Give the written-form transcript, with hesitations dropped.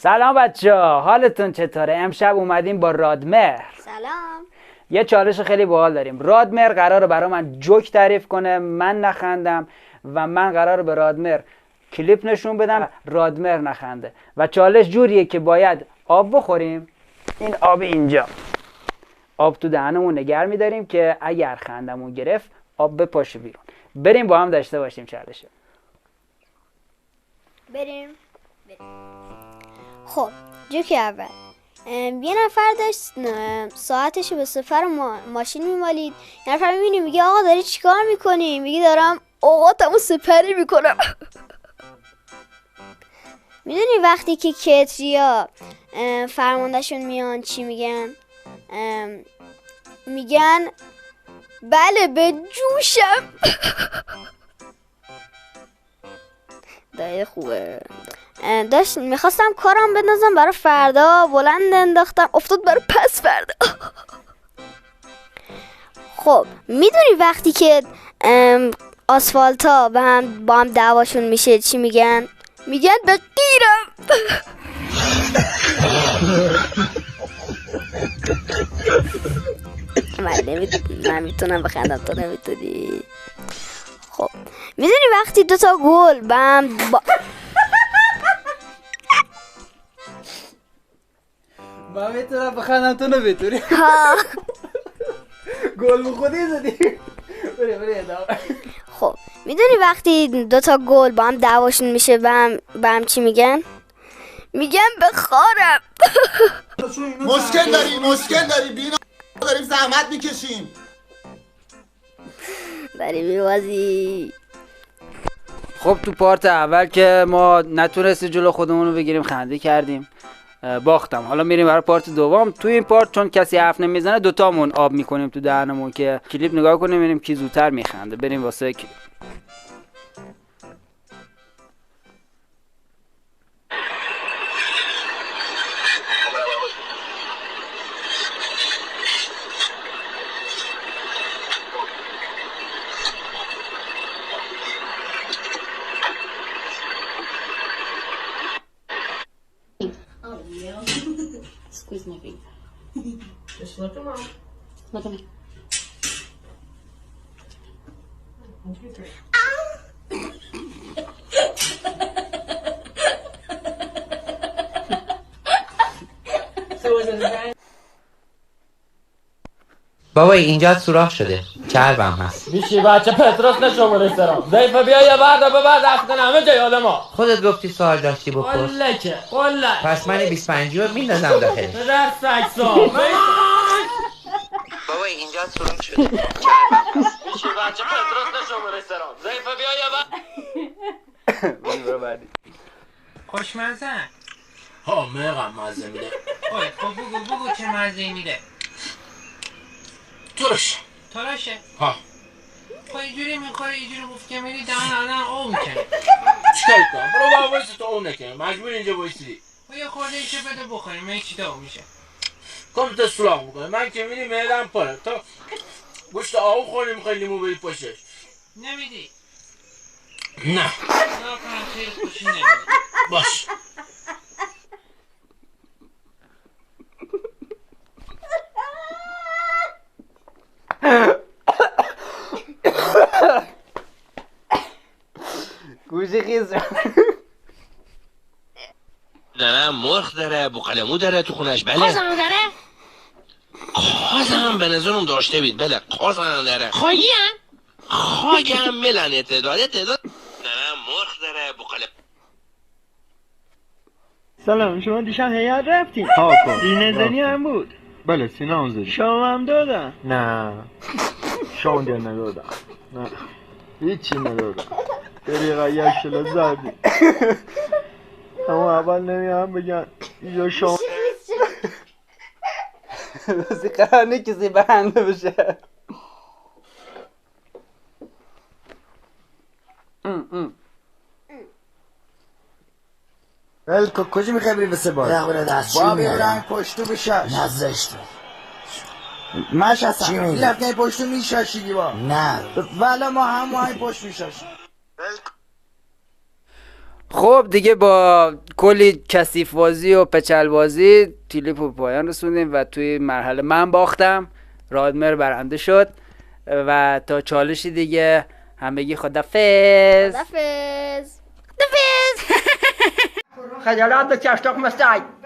سلام بچه‌ها، حالتون چطوره؟ امشب اومدیم با رادمهر. سلام. یه چالش خیلی باحال داریم. رادمهر قراره برای من جوک تعریف کنه، من نخندم و من قراره به رادمهر کلیپ نشون بدم، رادمهر نخنده. و چالش جوریه که باید آب بخوریم. این آب اینجا. آب تو دهنمون نگه می‌داریم که اگر خندمون گرفت آب بپاشه بیرون. بریم با هم داشته باشیم چالش. بریم. خب جوک اول. یه نفر داشت ساعتشو به سفر ماشین میمالید. یه نفر میبینی میگه آقا داری چیکار میکنی؟ میگه دارم اوقاتمو سپری میکنم. میدونی وقتی که کتریا فرماندهشون میان چی میگن؟ میگن بله به جوشم. دایه خوبه. داشت میخواستم کارم بندازم برای فردا، بلند انداختم افتاد برای پس فردا. خب میدونی وقتی که آسفالتا با هم دعواشون میشه چی میگن؟ میگن به قیرم. من میتونم بخندم، تو نمیتونی. خب میدونی وقتی دوتا گل من میتونم بخندم، تو نمیتونی. گل خودی زدی. بری ادامه. خب میدونی وقتی دوتا گل با هم دعواشون میشه به هم چی میگن؟ میگن به خارم. مشکل داری بینا، داریم زحمت میکشیم، داری میوازی. خب تو پارت اول که ما نتونستیم جلو خودمون رو بگیریم، خنده کردیم، باختم. حالا میریم برای پارت دوم. تو این پارت چون کسی حرف نمیزنه دوتامون آب میکنیم تو دهنمون که کلیپ نگاه کنیم ببینیم کی زودتر میخنده. بریم واسه کلیپ. Squeeze my finger. Just look around. Look at me. 1, 2, 3. So was it a guy? بابا اینجا سوراخ شده، چربم هست. بیشی بچه پتروس نشون رستوران ضعیفه بیا یه برده ببر رفتن همه جای آدم ها. خودت گفتی سوال داشتی بپرس. قله پس من 25 رو میندازم داخلش. پدر سکسا. بابا اینجا سوراخ شده، چربم هست. بیشی بچه پتروس نشون رستوران ضعیفه بیا یه بعدی خوشمزه. ها مقم مزه میده. اوی خب بگو چه مزه میده. تراشه. ها خب اینجوری میخوری، اینجوری گفت که میری دهن او میکنه. چیکار کنم؟ برو با وایس تو اون نکنه، مجبور اینجا وایسی. خب یه خورده ایشه بده بخوریم، من چی داغ میشه. کامپیوتر سوراخ میکنه، من که میری معدم پره. تو گوشت آهو خوری میخوای لیمو بری پاشش. نمیدی. نه داغ کنم خیلی خوشی نمیدی. باش. گوشی خیز داره مرغ داره، بوقلمو داره تو خونش. بله قازم داره؟ قازم به نظرم داشته بید. بله قازم داره. خواهی هم؟ خواگم ملنه تعداد داره مرغ داره، بوقلمو. سلام، شما دیشب هیئت رفتین؟ ها کن دینزنی هم بود؟ بله سینه هم زدی. شام هم دادن؟ نه شام در ندادم، نه هیچی ندادم. دقیقا یک شلو زدی. اما اول نمیهم بگن یا شام بسی قرار نی کسی برنده بشه. ولکو کجا میخوای بری واسه باز؟ رقبه دست چی با میگه؟ بیرنگ پشتو بشش نزشته مش هستم چی این میگه؟ لفنه پشتو میشاشیدی با نه ولی ما همه های پشت میشاشیم. خب دیگه با کلی کثیف بازی و پچل بازی کلیپ رو پایان رسوندیم و توی مرحله من باختم، رادمر برنده شد و تا چالشی دیگه همگی خدافظ. خدافظ. خجالات بکش تخم سگ.